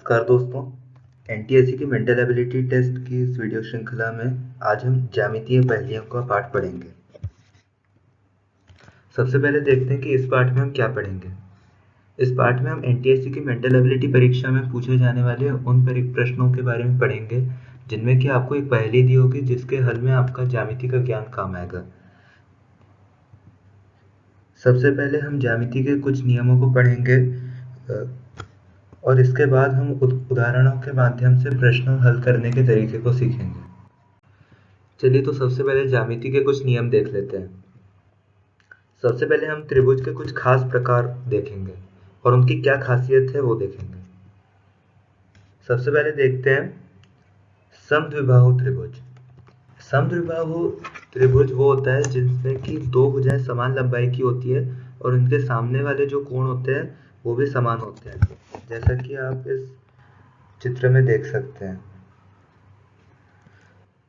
नमस्कार दोस्तों। एनटीएससी की मेंटल एबिलिटी टेस्ट की इस वीडियो श्रृंखला में आज हम ज्यामितीय पहेलियों का पाठ पढ़ेंगे। सबसे पहले देखते हैं कि इस पाठ में हम क्या पढ़ेंगे। इस पाठ में हम एनटीएससी की मेंटल एबिलिटी परीक्षा में पूछे जाने वाले उन प्रश्नों के बारे में पढ़ेंगे जिनमें कि आपको एक पहेली दी होगी जिसके हल में आपका ज्यामिति का ज्ञान काम आएगा। सबसे पहले हम ज्यामिति के कुछ नियमों को पढ़ेंगे और इसके बाद हम उदाहरणों के माध्यम से प्रश्न हल करने के तरीके को सीखेंगे। चलिए तो सबसे पहले ज्यामिति के कुछ नियम देख लेते हैं। सबसे पहले हम त्रिभुज के कुछ खास प्रकार देखेंगे और उनकी क्या खासियत है वो देखेंगे। सबसे पहले देखते हैं समद्विबाहु त्रिभुज। समद्विबाहु त्रिभुज वो होता है जिसमें कि दो भुजाएं समान लंबाई की होती है और उनके सामने वाले जो कोण होते हैं वो भी समान होते हैं, जैसा कि आप इस चित्र में देख सकते हैं।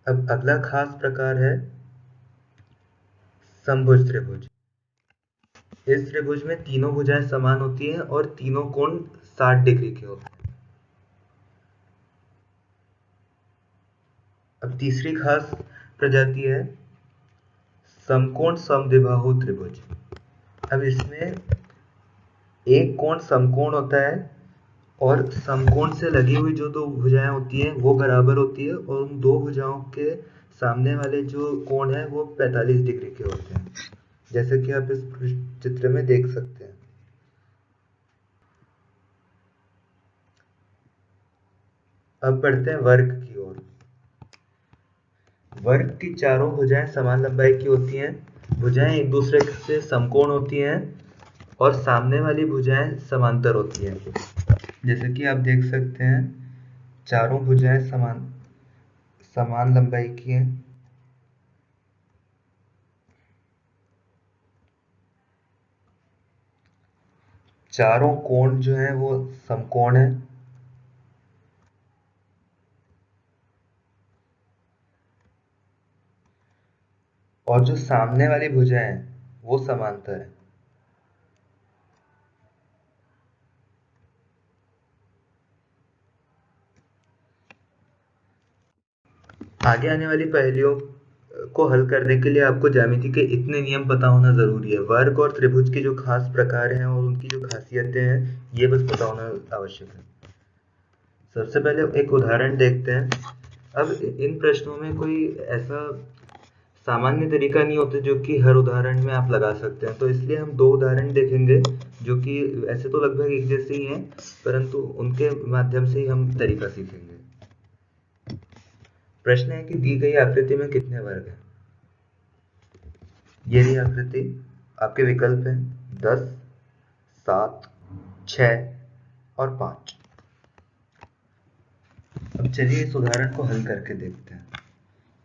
अब अगला खास प्रकार है समभुज त्रिभुज। इस त्रिभुज में तीनों भुजाएं समान होती हैं और तीनों कोण 60 डिग्री के होते हैं। अब तीसरी खास प्रजाति है समकोण समद्विबाहु त्रिभुज। अब इसमें एक कोण समकोण होता है और समकोण से लगी हुई जो दो भुजाएं होती हैं वो बराबर होती है और उन दो भुजाओं के सामने वाले जो कोण है वो 45 डिग्री के होते हैं, जैसे कि आप इस चित्र में देख सकते हैं। अब बढ़ते हैं वर्ग की ओर। वर्ग की चारों भुजाएं समान लंबाई की होती हैं, भुजाएं एक दूसरे से समकोण होती हैं और सामने वाली भुजाएं समांतर होती हैं, जैसे कि आप देख सकते हैं चारों भुजाएं समान लंबाई की हैं। चारों कोण जो हैं वो समकोण है और जो सामने वाली भुजाएं हैं वो समांतर है। आगे आने वाली पहेलियों को हल करने के लिए आपको ज्यामिति के इतने नियम पता होना जरूरी है। वर्ग और त्रिभुज के जो खास प्रकार हैं और उनकी जो खासियतें हैं ये बस पता होना आवश्यक है। सबसे पहले एक उदाहरण देखते हैं। अब इन प्रश्नों में कोई ऐसा सामान्य तरीका नहीं होता जो कि हर उदाहरण में आप लगा सकते हैं, तो इसलिए हम दो उदाहरण देखेंगे जो कि ऐसे तो लगभग एक जैसे ही हैं, परंतु उनके माध्यम से ही हम तरीका सीखेंगे। प्रश्न है कि दी गई आकृति में कितने वर्ग हैं। ये रही आकृति, आपके विकल्प हैं 10, 7, 6 और 5। अब चलिए इस उदाहरण को हल करके देखते हैं।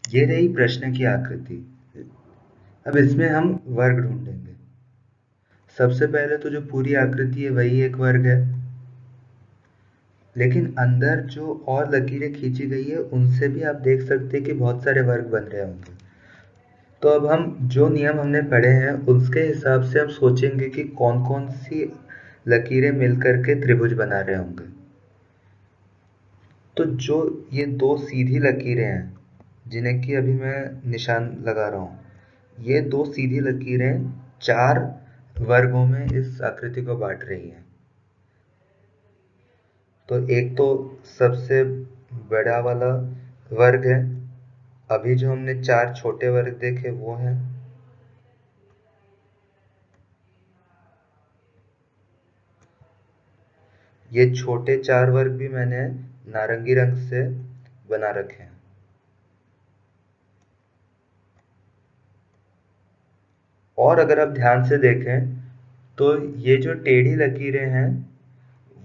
ये रही प्रश्न की आकृति। अब इसमें हम वर्ग ढूंढेंगे। सबसे पहले तो जो पूरी आकृति है वही एक वर्ग है, लेकिन अंदर जो और लकीरें खींची गई है उनसे भी आप देख सकते हैं कि बहुत सारे वर्ग बन रहे होंगे। तो अब हम जो नियम हमने पढ़े हैं उसके हिसाब से हम सोचेंगे कि कौन कौन सी लकीरें मिलकर के त्रिभुज बना रहे होंगे। तो जो ये दो सीधी लकीरें हैं जिन्हें कि अभी मैं निशान लगा रहा हूँ, ये दो सीधी लकीरें 4 वर्गों में इस आकृति को बांट रही हैं। तो एक तो सबसे बड़ा वाला वर्ग है, अभी जो हमने 4 छोटे वर्ग देखे वो हैं। ये छोटे 4 वर्ग भी मैंने नारंगी रंग से बना रखे हैं। और अगर आप ध्यान से देखें तो ये जो टेढ़ी लकीरें हैं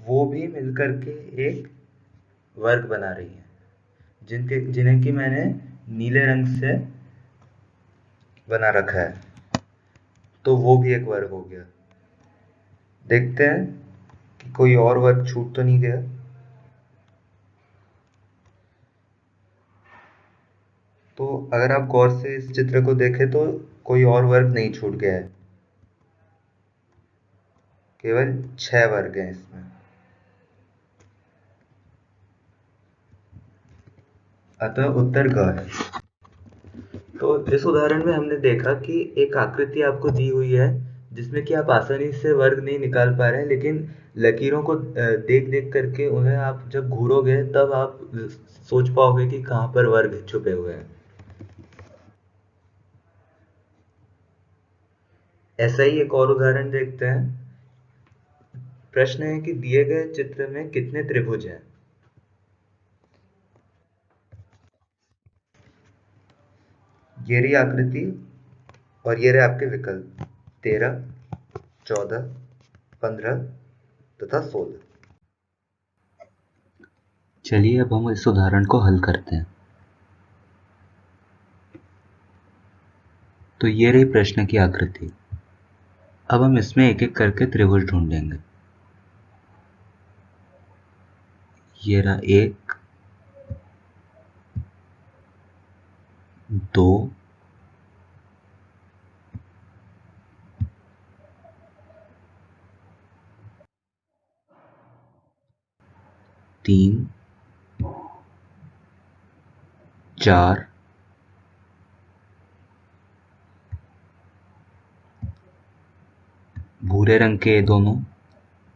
वो भी मिलकर के एक वर्ग बना रही हैं, जिन्हें कि मैंने नीले रंग से बना रखा है, तो वो भी एक वर्ग हो गया। देखते हैं कि कोई और वर्ग छूट तो नहीं गया। तो अगर आप गौर से इस चित्र को देखें तो कोई और वर्ग नहीं छूट गया है, केवल 6 वर्ग हैं इसमें। अतः उत्तर ग है। तो इस उदाहरण में हमने देखा कि एक आकृति आपको दी हुई है जिसमें कि आप आसानी से वर्ग नहीं निकाल पा रहे हैं, लेकिन लकीरों को देख देख करके उन्हें आप जब घूरोगे तब आप सोच पाओगे कि कहाँ पर वर्ग छुपे हुए हैं। ऐसा ही एक और उदाहरण देखते हैं। प्रश्न है कि दिए गए चित्र में कितने त्रिभुज हैं। ये रही आकृति और ये रहे आपके विकल्प 13, 14, 15 तथा 16। चलिए अब हम इस उदाहरण को हल करते हैं। तो ये रही प्रश्न की आकृति। अब हम इसमें एक एक करके त्रिभुज ढूंढेंगे। ये रहा 1, 2, 3, 4, भूरे रंग के दोनों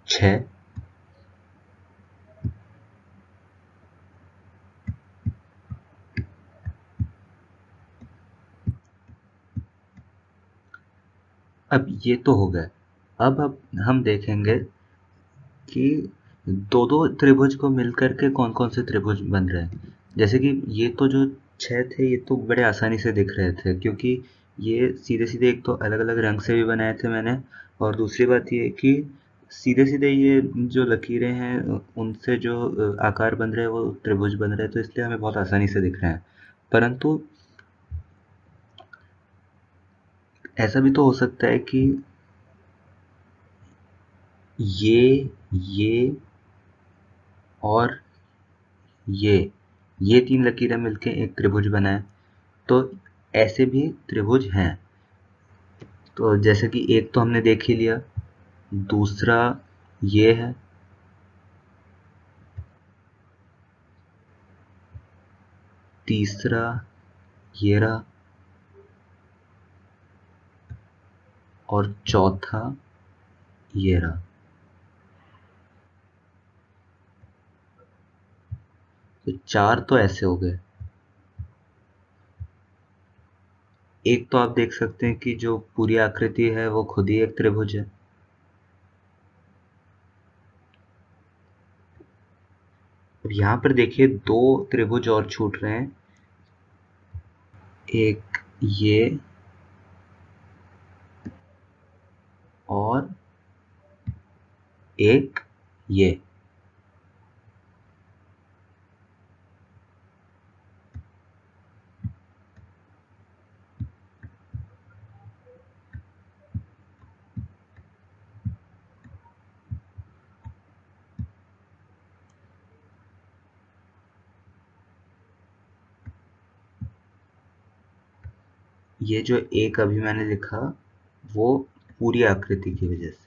6, अब ये तो हो गए। अब हम देखेंगे कि दो दो त्रिभुज को मिलकर के कौन कौन से त्रिभुज बन रहे हैं। जैसे कि ये तो जो 6 थे ये तो बड़े आसानी से दिख रहे थे, क्योंकि ये सीधे सीधे एक तो अलग अलग रंग से भी बनाए थे मैंने, और दूसरी बात ये कि सीधे सीधे ये जो लकीरें हैं उनसे जो आकार बन रहे हैं वो त्रिभुज बन रहे हैं, तो इसलिए हमें बहुत आसानी से दिख रहे हैं। परंतु ऐसा भी तो हो सकता है कि ये और ये 3 लकीरें मिलके एक त्रिभुज बनाए, तो ऐसे भी त्रिभुज हैं। तो जैसे कि एक तो हमने देख ही लिया, दूसरा ये है, तीसरा ये रहा, और चौथा ये रहा। तो 4 तो ऐसे हो गए। एक तो आप देख सकते हैं कि जो पूरी आकृति है वो खुद ही एक त्रिभुज है। अब यहाँ पर देखिए 2 त्रिभुज और छूट रहे हैं, एक ये और एक ये। ये जो एक अभी मैंने लिखा वो पूरी आकृति की वजह से।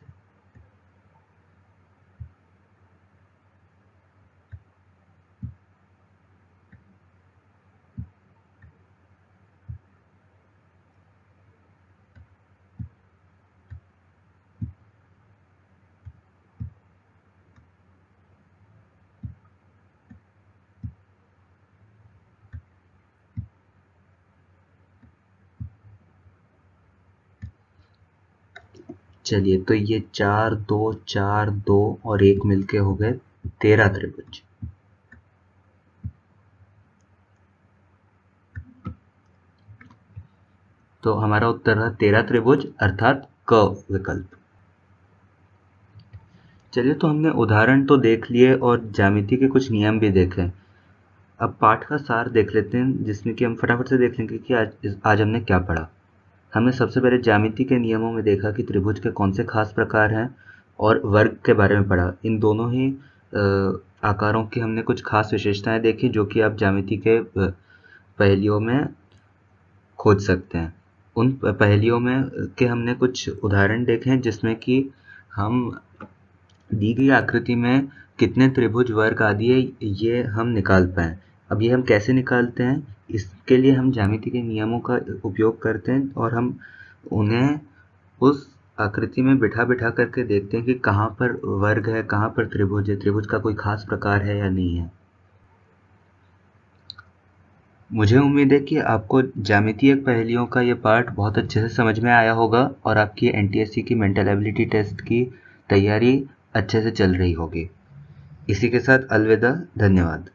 चलिए, तो ये 4 2 4 2 और 1 मिलके हो गए 13 त्रिभुज। तो हमारा उत्तर है 13 त्रिभुज अर्थात क विकल्प। चलिए, तो हमने उदाहरण तो देख लिए और ज्यामिति के कुछ नियम भी देखे। अब पाठ का सार देख लेते हैं, जिसमें कि हम फटाफट से देख लेंगे कि आज हमने क्या पढ़ा। हमने सबसे पहले ज्यामिति के नियमों में देखा कि त्रिभुज के कौन से खास प्रकार हैं, और वर्ग के बारे में पढ़ा। इन दोनों ही आकारों की हमने कुछ खास विशेषताएं देखी जो कि आप ज्यामिति के पहेलियों में खोज सकते हैं। उन पहेलियों में के हमने कुछ उदाहरण देखे हैं जिसमें कि हम दी गई आकृति में कितने त्रिभुज वर्ग आदि है ये हम निकाल पाए। अब ये हम कैसे निकालते हैं, इसके लिए हम ज्यामिति के नियमों का उपयोग करते हैं और हम उन्हें उस आकृति में बिठा बिठा करके देखते हैं कि कहाँ पर वर्ग है, कहाँ पर त्रिभुज है, त्रिभुज का कोई खास प्रकार है या नहीं है। मुझे उम्मीद है कि आपको ज्यामितीय पहेलियों का ये पार्ट बहुत अच्छे से समझ में आया होगा और आपकी एनटीएससी की मेंटल एबिलिटी टेस्ट की तैयारी अच्छे से चल रही होगी। इसी के साथ अलविदा, धन्यवाद।